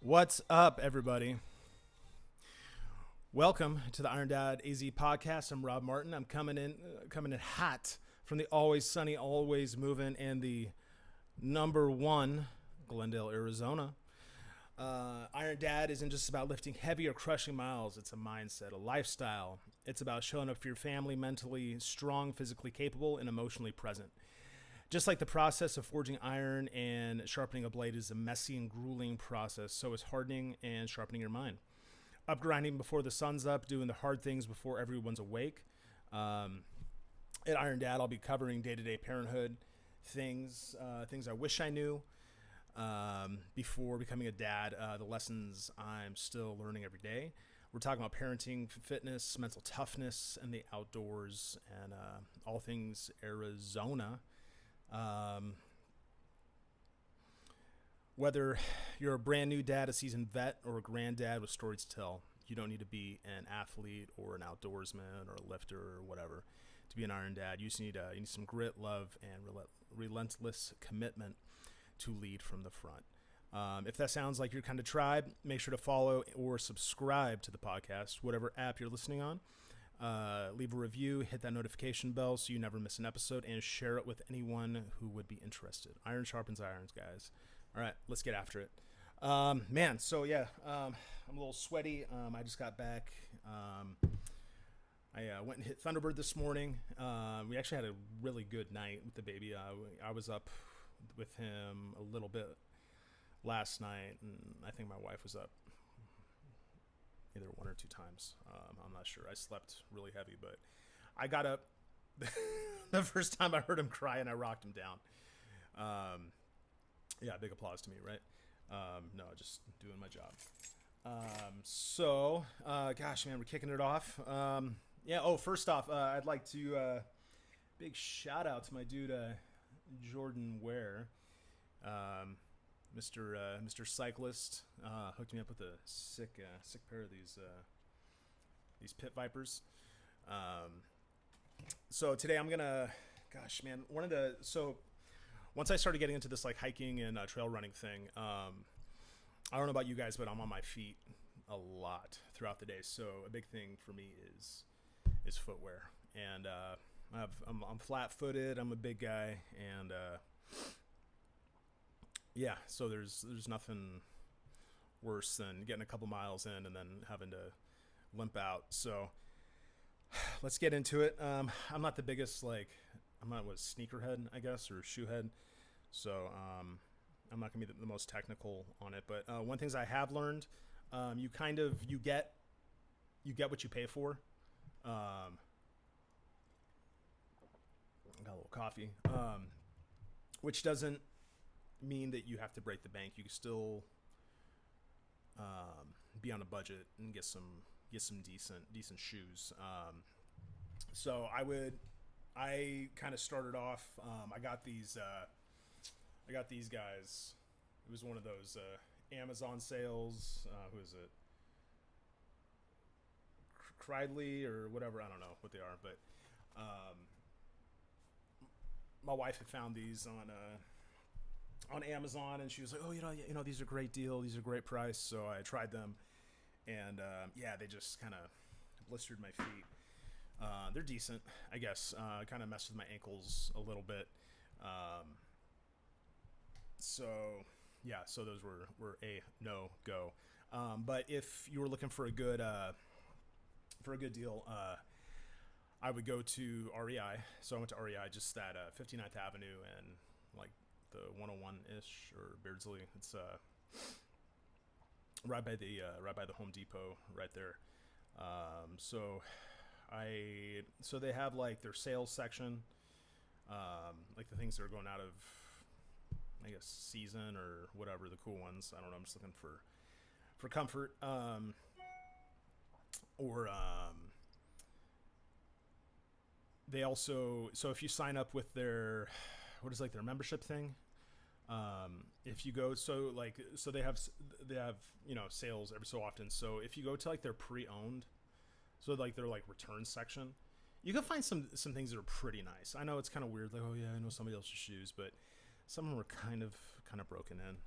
What's up, everybody? Welcome to the IronDadAz podcast. I'm Rob Martin. I'm coming in hot from the always sunny, always moving, and the number one Glendale, Arizona. Iron Dad isn't just about lifting heavy or crushing miles. It's a mindset, a lifestyle. It's about showing up for your family, mentally strong, physically capable, and emotionally present. Just like the process of forging iron and sharpening a blade is a messy and grueling process, so is hardening and sharpening your mind. Up grinding before the sun's up, doing the hard things before everyone's awake. At Iron Dad, I'll be covering day-to-day parenthood things I wish I knew before becoming a dad, the lessons I'm still learning every day. We're talking about parenting, fitness, mental toughness, and the outdoors, and all things Arizona. Whether you're a brand new dad, a seasoned vet, or a granddad with stories to tell, you don't need to be an athlete or an outdoorsman or a lifter or whatever to be an Iron Dad. You just need some grit, love, and relentless commitment to lead from the front. If that sounds like your kind of tribe, make sure to follow or subscribe to the podcast, whatever app you're listening on. Leave a review, hit that notification bell so you never miss an episode, and share it with anyone who would be interested. Iron sharpens irons, guys. All right, let's get after it. I'm a little sweaty. I just got back. I went and hit Thunderbird this morning. We actually had a really good night with the baby. I was up with him a little bit last night, and I think my wife was up either one or two times. I'm not sure. I slept really heavy, but I got up the first time I heard him cry, and I rocked him down. Big applause to me, right? No, just doing my job. Gosh, man, we're kicking it off. First off, I'd like to big shout out to my dude Jordan Ware. Mr. Cyclist hooked me up with a sick pair of these Pit Vipers. So today I'm gonna, once I started getting into this like hiking and trail running thing, I don't know about you guys, but I'm on my feet a lot throughout the day. So a big thing for me is footwear, and I'm flat-footed. I'm a big guy, and so there's nothing worse than getting a couple miles in and then having to limp out. So let's get into it. I'm not the biggest, I'm not a sneakerhead, I guess, or shoehead. So I'm not gonna be the most technical on it. But one things I have learned, you get what you pay for. I got a little coffee, which doesn't mean that you have to break the bank. You can still be on a budget and get some decent shoes. So I kind of started off. I got these guys. It was one of those Amazon sales. Who is it? Cridley or whatever. I don't know what they are, but my wife had found these on Amazon, and she was like, "Oh, you know, these are a great deal. These are a great price." So I tried them, and they just kind of blistered my feet. They're decent, I guess. Kind of messed with my ankles a little bit. So those were a no go. But if you were looking for a good deal, I would go to REI. So I went to REI, just at 59th Avenue and like the 101-ish or Beardsley. It's right by the Home Depot right there. So they have like their sales section, like the things that are going out of, I guess, season or whatever, the cool ones. I don't know. I'm just looking for comfort. They also, so if you sign up with their membership thing, if you go, so they have sales every so often. So if you go to like their pre-owned, so like their like return section, you can find some things that are pretty nice. I know it's kind of weird, like, oh yeah, I know somebody else's shoes, but some of them were kind of broken in.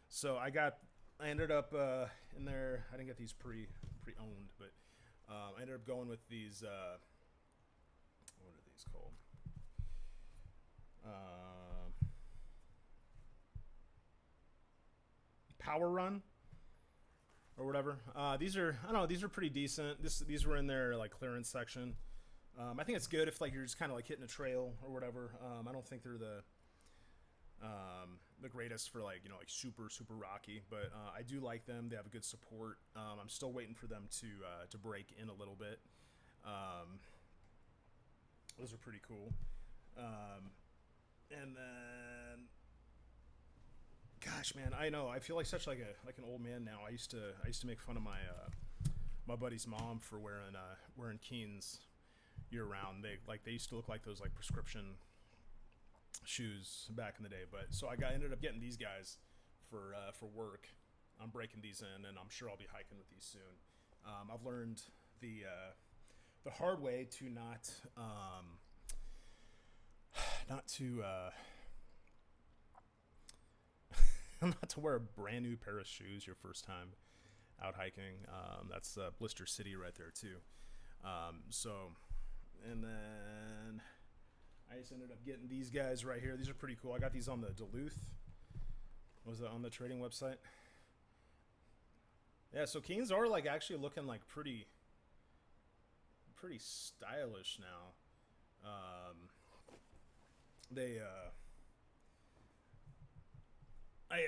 So I got I ended up in there. I didn't get these pre-owned, but I ended up going with these. What are these called? Power Run or whatever. These are, I don't know. These are pretty decent. These were in their like clearance section. I think it's good if like you're just kind of like hitting a trail or whatever. I don't think they're the greatest for like like super rocky, but I do like them. They have a good support. I'm still waiting for them to break in a little bit. Those are pretty cool. And then, gosh, man, I know I feel like such like an old man now. I used to make fun of my buddy's mom for wearing Keens year round. They used to look like those like prescription shoes back in the day. But so ended up getting these guys for work. I'm breaking these in, and I'm sure I'll be hiking with these soon. I've learned the hard way to not to not to wear a brand new pair of shoes your first time out hiking. That's Blister City right there too. So, and then I just ended up getting these guys right here. These are pretty cool. I got these on the Duluth. Was that on the trading website? Yeah, so Keens are like actually looking like pretty stylish now. They I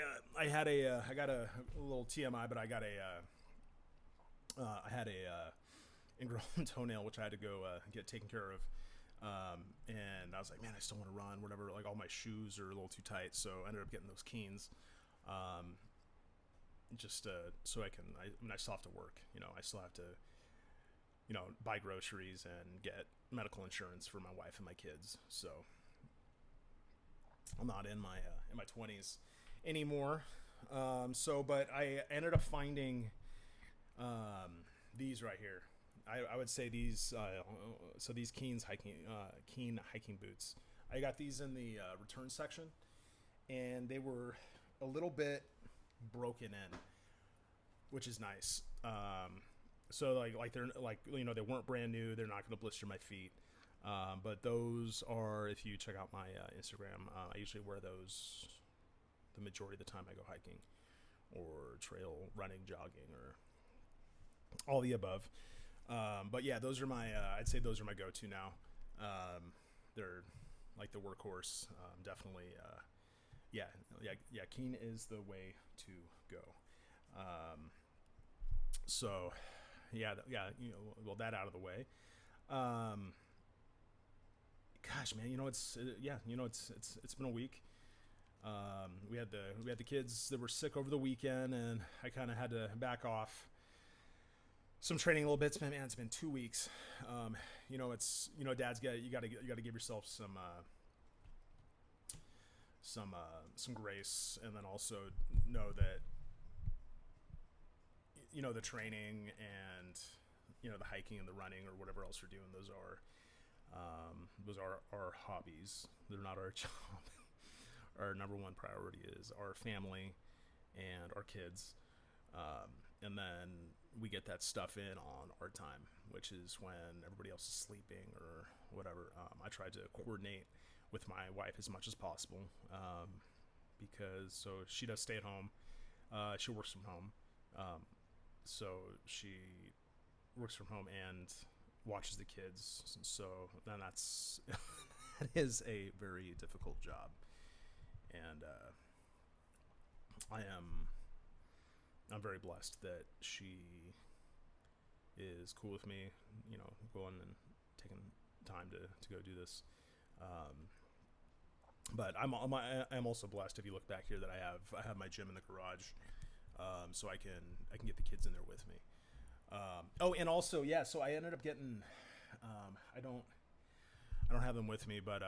got a little TMI, but I had a ingrown toenail which I had to go get taken care of. And I was like, man, I still want to run, whatever. Like all my shoes are a little too tight, so I ended up getting those Keens. Just so I still have to work. I still have to, buy groceries and get medical insurance for my wife and my kids. So I'm not in my 20s anymore. But I ended up finding these right here. I would say these. So these Keen hiking boots. I got these in the return section, and they were a little bit broken in, which is nice. So like they're like they weren't brand new. They're not going to blister my feet. But those are, if you check out my Instagram, I usually wear those the majority of the time I go hiking or trail running, jogging, or all the above. But yeah, those are my, I'd say those are my go-to now. They're like the workhorse. Definitely, yeah. Keen is the way to go. So yeah, well, that out of the way. Gosh, man, it's been a week. We had the kids that were sick over the weekend, and I kind of had to back off some training a little bit. Man, it's been 2 weeks. It's Dad's you got to give yourself some grace, and then also know that the training and the hiking and the running or whatever else you're doing, those are our hobbies. They're not our job. Our number one priority is our family and our kids, and then we get that stuff in on our time, which is when everybody else is sleeping or whatever. I try to coordinate with my wife as much as possible, because so she does stay at home. She works from home, so she works from home and watches the kids. So then that's that is a very difficult job, and I'm very blessed that she is cool with me, going and taking time to go do this. But I'm also blessed, if you look back here, that I have my gym in the garage, so I can get the kids in there with me. And also, yeah, so I ended up getting, I don't have them with me, but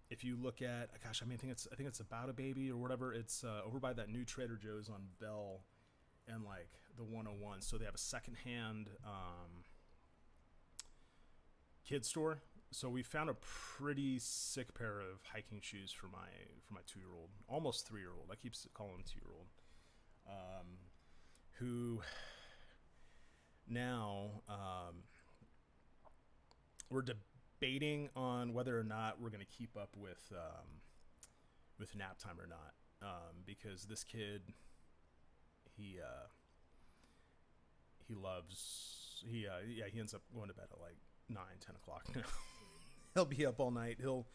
if you look at, gosh, I think it's About a Baby or whatever. It's over by that new Trader Joe's on Bell and like the 101. So they have a secondhand kid store. So we found a pretty sick pair of hiking shoes for my 2-year-old, almost 3-year-old. I keep calling him 2-year-old. who now we're debating on whether or not we're going to keep up with nap time or not, because this kid, he he loves he ends up going to bed at like 9, 10 o'clock now. He'll be up all night. He'll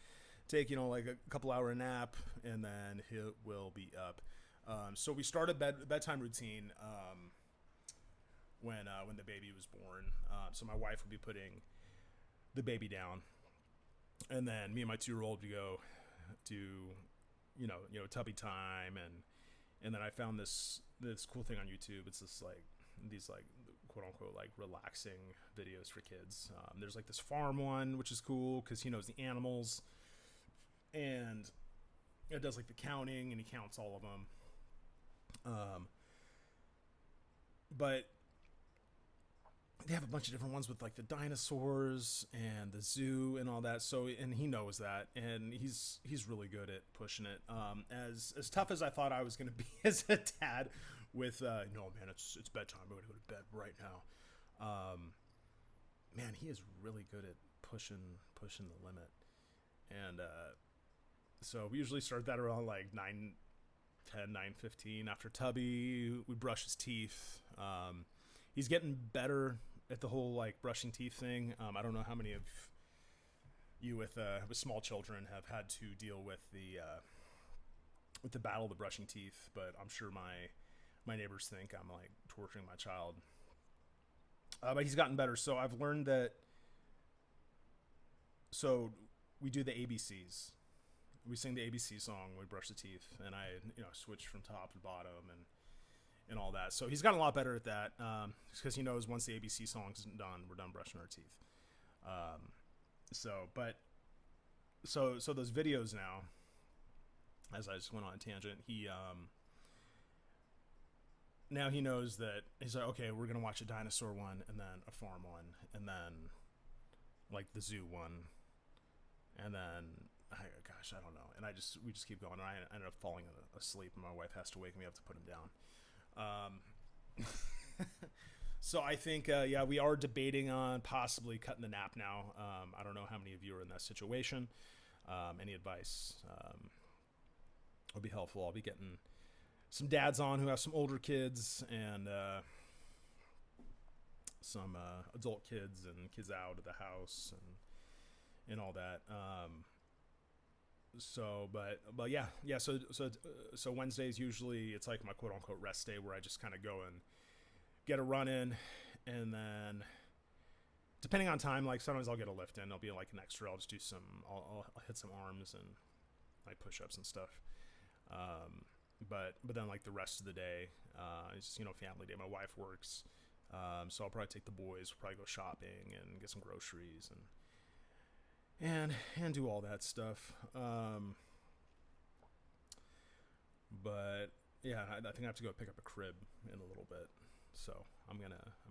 take like a couple hour nap, and then he will be up. So we started bedtime routine when the baby was born. So my wife would be putting the baby down, and then me and my 2-year-old would go to tubby time, and then I found this cool thing on YouTube. It's these quote unquote relaxing videos for kids. There's this farm one, which is cool because he knows the animals, and it does the counting, and he counts all of them. But they have a bunch of different ones with the dinosaurs and the zoo and all that. So, and he knows that, and he's really good at pushing it. As tough as I thought I was going to be as a dad with, no man, it's bedtime. I'm going to go to bed right now. Man, he is really good at pushing the limit. And, so we usually start that around 9:10, 9:15 after Tubby. We brush his teeth. He's getting better at the whole brushing teeth thing. I don't know how many of you with small children have had to deal with the battle of the brushing teeth, but I'm sure my neighbors think I'm torturing my child. But he's gotten better. So I've learned that. So we do the ABCs. We sing the ABC song when we brush the teeth, and I switch from top to bottom and all that. So he's gotten a lot better at that, because he knows once the ABC song's done, we're done brushing our teeth. So those videos now, as I just went on a tangent, he now he knows that he's like, okay, we're gonna watch a dinosaur one, and then a farm one, and then the zoo one, and then I don't know, and we just keep going, and I ended up falling asleep, and my wife has to wake me up to put him down. So I think we are debating on possibly cutting the nap now. I don't know how many of you are in that situation. Any advice would be helpful. I'll be getting some dads on who have some older kids, and some adult kids and kids out of the house and all that. So Wednesdays usually it's my quote unquote rest day, where I just kind of go and get a run in, and then depending on time, sometimes I'll get a lift in. I'll be an extra. I'll just do I'll hit some arms and push-ups and stuff. But then the rest of the day, it's just family day. My wife works, so I'll probably take the boys. We'll probably go shopping and get some groceries and do all that stuff. But yeah, I think I have to go pick up a crib in a little bit. So I'm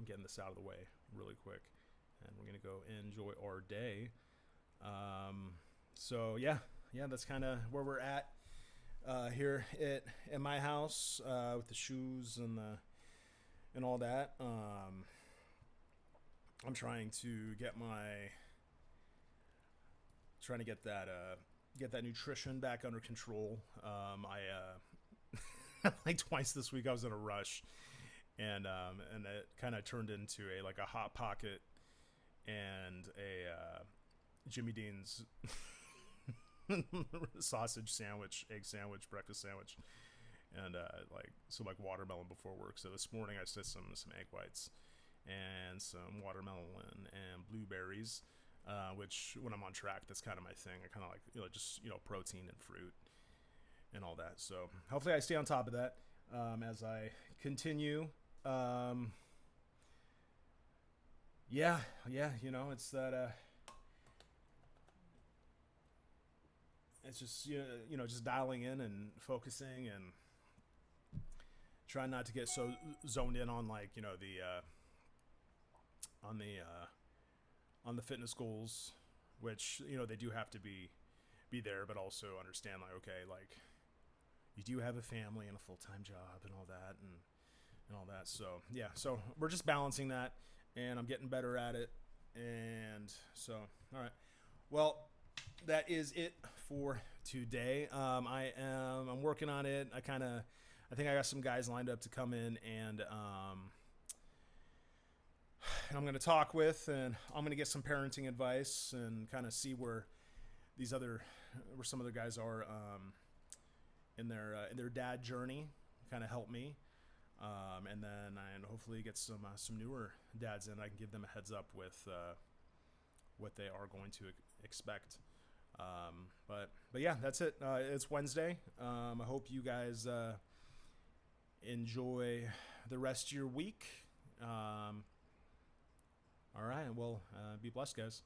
getting this out of the way really quick, and we're gonna go enjoy our day. So yeah, that's kind of where we're at here at my house, with the shoes and all that. I'm trying to get that nutrition back under control. I twice this week I was in a rush, and it kind of turned into a Hot Pocket and a Jimmy Dean's sausage sandwich, egg sandwich, breakfast sandwich, and some watermelon before work. So this morning I said some egg whites and some watermelon and blueberries, which when I'm on track, that's kind of my thing. I kind of just protein and fruit and all that. So hopefully I stay on top of that as I continue. It's that it's just just dialing in and focusing and trying not to get so zoned in on on the fitness goals, which they do have to be there, but also understand you do have a family and a full-time job and all that and all that. So yeah, so we're just balancing that, and I'm getting better at it. And so, all right, well, that is it for today. I'm working on it. I think I got some guys lined up to come in, and I'm going to talk with, and I'm going to get some parenting advice and kind of see where some other guys are in their dad journey, kind of help me, and then hopefully get some newer dads in. I can give them a heads up with what they are going to expect. But yeah, that's it. It's Wednesday. I hope you guys enjoy the rest of your week. All right. Well, be blessed, guys.